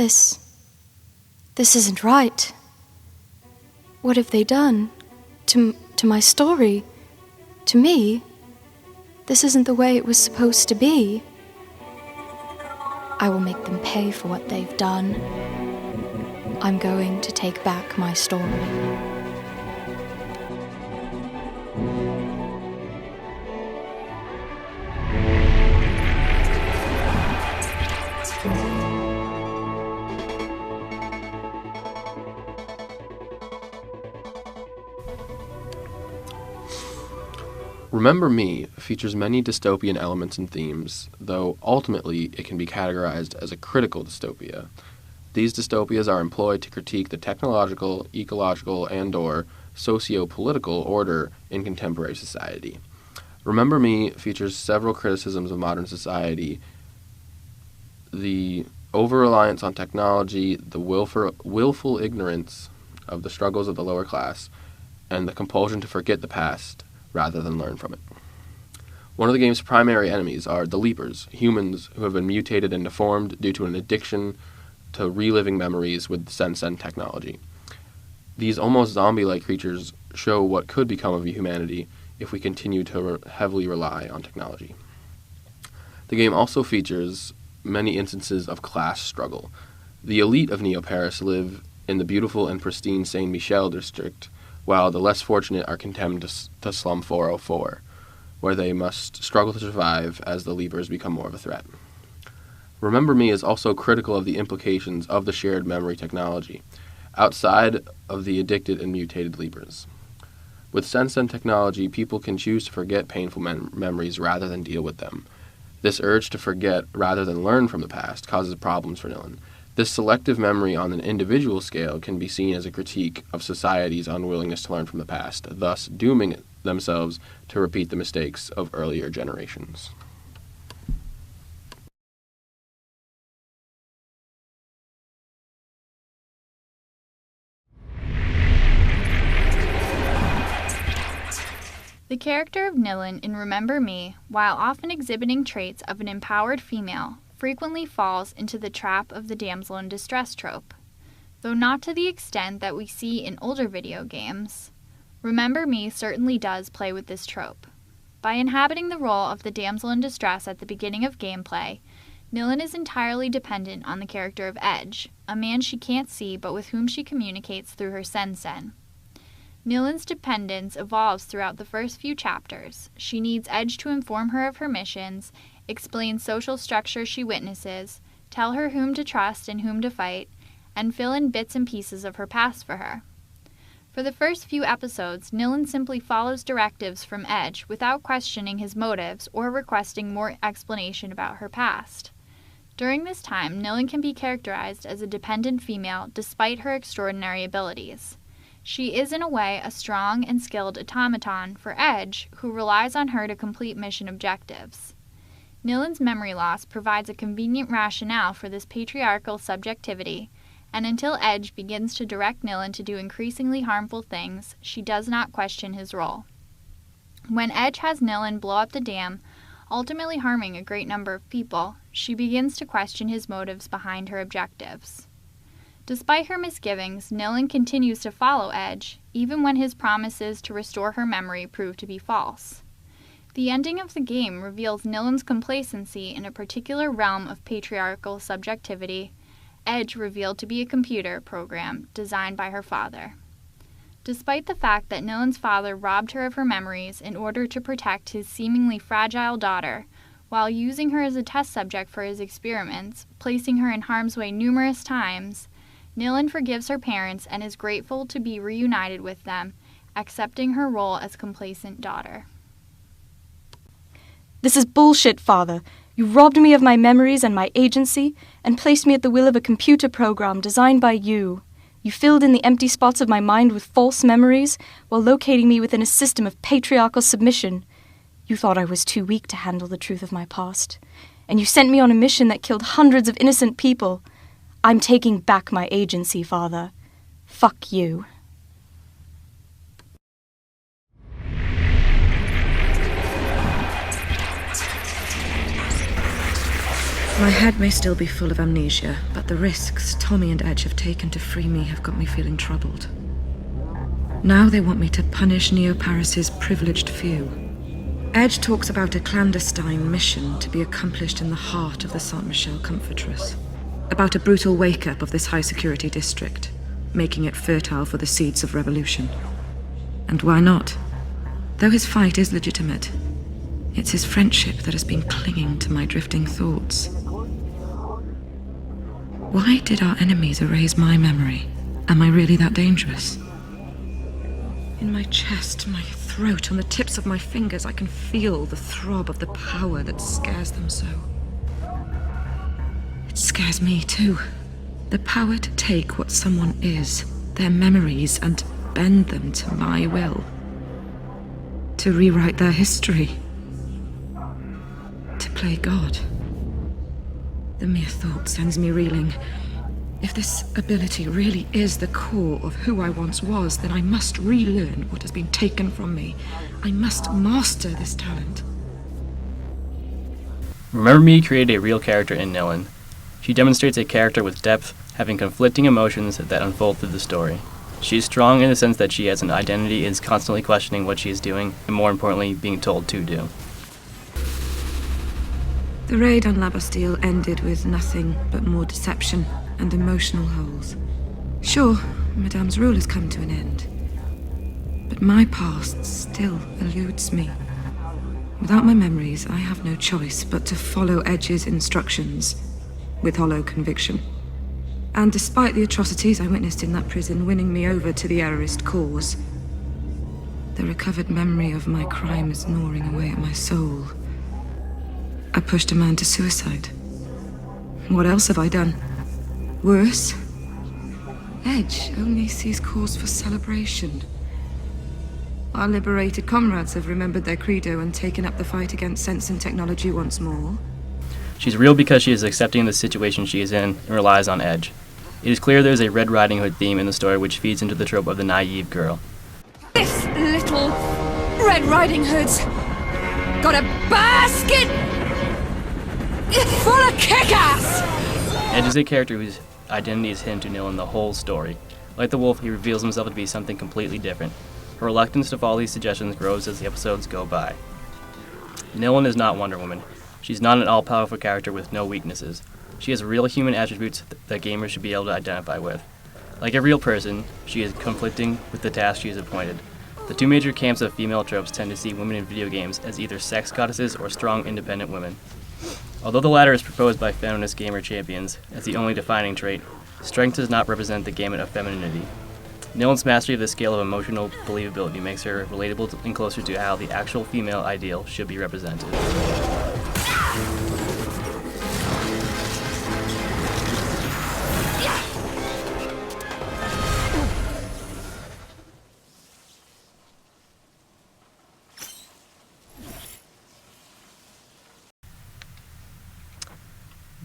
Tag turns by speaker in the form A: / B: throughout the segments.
A: This isn't right. What have they done? To my story? To me? This isn't the way it was supposed to be. I will make them pay for what they've done. I'm going to take back my story.
B: Remember Me features many dystopian elements and themes, though ultimately it can be categorized as a critical dystopia. These dystopias are employed to critique the technological, ecological, and/or socio-political order in contemporary society. Remember Me features several criticisms of modern society: the over-reliance on technology, the willful ignorance of the struggles of the lower class, and the compulsion to forget the past rather than learn from it. One of the game's primary enemies are the Leapers, humans who have been mutated and deformed due to an addiction to reliving memories with Sen-Sen technology. These almost zombie-like creatures show what could become of humanity if we continue to heavily rely on technology. The game also features many instances of class struggle. The elite of Neo-Paris live in the beautiful and pristine Saint-Michel district, while the less fortunate are condemned to Slum 404, where they must struggle to survive as the Leapers become more of a threat. Remember Me is also critical of the implications of the shared memory technology, outside of the addicted and mutated Leapers. With Sen-Sen technology, people can choose to forget painful memories rather than deal with them. This urge to forget rather than learn from the past causes problems for Nilin. This selective memory on an individual scale can be seen as a critique of society's unwillingness to learn from the past, thus dooming themselves to repeat the mistakes of earlier generations.
C: The character of Nilin in Remember Me, while often exhibiting traits of an empowered female, frequently falls into the trap of the damsel in distress trope. Though not to the extent that we see in older video games, Remember Me certainly does play with this trope. By inhabiting the role of the damsel in distress at the beginning of gameplay, Nilin is entirely dependent on the character of Edge, a man she can't see but with whom she communicates through her Sen-Sen. Nilin's dependence evolves throughout the first few chapters. She needs Edge to inform her of her missions, explain social structure she witnesses, tell her whom to trust and whom to fight, and fill in bits and pieces of her past for her. For the first few episodes, Nilin simply follows directives from Edge without questioning his motives or requesting more explanation about her past. During this time, Nilin can be characterized as a dependent female despite her extraordinary abilities. She is in a way a strong and skilled automaton for Edge, who relies on her to complete mission objectives. Nilin's memory loss provides a convenient rationale for this patriarchal subjectivity, and until Edge begins to direct Nilin to do increasingly harmful things, she does not question his role. When Edge has Nilin blow up the dam, ultimately harming a great number of people, she begins to question his motives behind her objectives. Despite her misgivings, Nilin continues to follow Edge, even when his promises to restore her memory prove to be false. The ending of the game reveals Nilin's complacency in a particular realm of patriarchal subjectivity, Edge revealed to be a computer program designed by her father. Despite the fact that Nilin's father robbed her of her memories in order to protect his seemingly fragile daughter, while using her as a test subject for his experiments, placing her in harm's way numerous times, Nilin forgives her parents and is grateful to be reunited with them, accepting her role as complacent daughter.
A: This is bullshit, Father. You robbed me of my memories and my agency, and placed me at the will of a computer program designed by you. You filled in the empty spots of my mind with false memories, while locating me within a system of patriarchal submission. You thought I was too weak to handle the truth of my past, and you sent me on a mission that killed hundreds of innocent people. I'm taking back my agency, Father. Fuck you.
D: My head may still be full of amnesia, but the risks Tommy and Edge have taken to free me have got me feeling troubled. Now they want me to punish Neo-Paris's privileged few. Edge talks about a clandestine mission to be accomplished in the heart of the Saint-Michel Comfortress. About a brutal wake-up of this high-security district, making it fertile for the seeds of revolution. And why not? Though his fight is legitimate, it's his friendship that has been clinging to my drifting thoughts. Why did our enemies erase my memory? Am I really that dangerous? In my chest, my throat, on the tips of my fingers, I can feel the throb of the power that scares them so. It scares me too. The power to take what someone is, their memories, and bend them to my will. To rewrite their history. To play God. The mere thought sends me reeling. If this ability really is the core of who I once was, then I must relearn what has been taken from me. I must master this talent.
E: Remember Me created a real character in Nilin. She demonstrates a character with depth, having conflicting emotions that unfold through the story. She is strong in the sense that she has an identity and is constantly questioning what she is doing, and more importantly, being told to do.
D: The raid on La Bastille ended with nothing but more deception and emotional holes. Sure, Madame's rule has come to an end. But my past still eludes me. Without my memories, I have no choice but to follow Edge's instructions with hollow conviction. And despite the atrocities I witnessed in that prison winning me over to the errorist cause, the recovered memory of my crime is gnawing away at my soul. I pushed a man to suicide. What else have I done? Worse? Edge only sees cause for celebration. Our liberated comrades have remembered their credo and taken up the fight against sense and technology once more.
E: She's real because she is accepting the situation she is in and relies on Edge. It is clear there is a Red Riding Hood theme in the story which feeds into the trope of the naive girl.
F: This little Red Riding Hood's got a basket full of kick-ass!
E: Edge is a character whose identity is hidden to Nilin the whole story. Like the wolf, he reveals himself to be something completely different. Her reluctance to follow these suggestions grows as the episodes go by. Nilin is not Wonder Woman. She's not an all-powerful character with no weaknesses. She has real human attributes that gamers should be able to identify with. Like a real person, she is conflicting with the task she is appointed. The two major camps of female tropes tend to see women in video games as either sex goddesses or strong, independent women. Although the latter is proposed by feminist gamer champions as the only defining trait, strength does not represent the gamut of femininity. Nilin's mastery of the scale of emotional believability makes her relatable and closer to how the actual female ideal should be represented.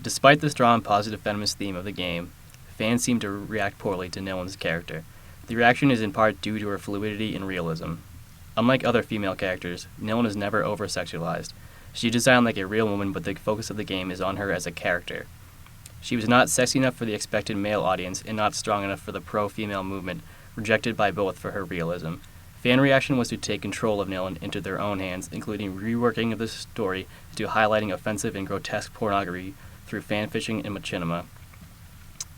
E: Despite the strong positive feminist theme of the game, fans seem to react poorly to Nilin's character. The reaction is in part due to her fluidity and realism. Unlike other female characters, Nilin is never over-sexualized. She is designed like a real woman, but the focus of the game is on her as a character. She was not sexy enough for the expected male audience and not strong enough for the pro-female movement, rejected by both for her realism. Fan reaction was to take control of Nilin into their own hands, including reworking of the story to highlighting offensive and grotesque pornography through fanfiction and machinima.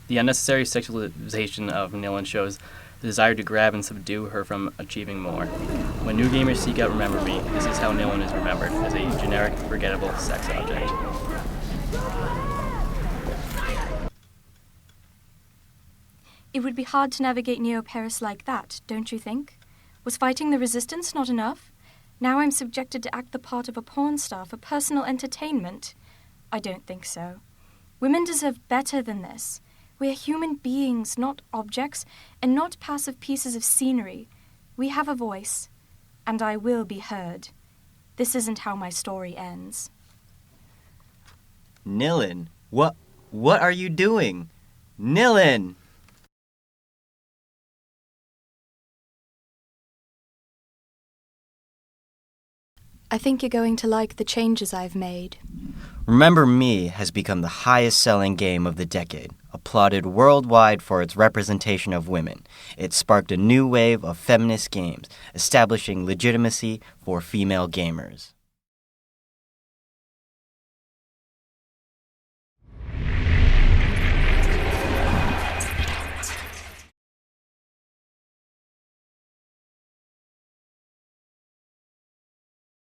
E: The unnecessary sexualization of Nilin shows the desire to grab and subdue her from achieving more. When new gamers seek out Remember Me, this is how Nilin is remembered, as a generic, forgettable sex object.
A: It would be hard to navigate Neo-Paris like that, don't you think? Was fighting the resistance not enough? Now I'm subjected to act the part of a porn star for personal entertainment. I don't think so. Women deserve better than this. We are human beings, not objects, and not passive pieces of scenery. We have a voice, and I will be heard. This isn't how my story ends.
G: Nilin, what are you doing? Nilin!
A: I think you're going to like the changes I've made.
G: Remember Me has become the highest-selling game of the decade, applauded worldwide for its representation of women. It sparked a new wave of feminist games, establishing legitimacy for female gamers.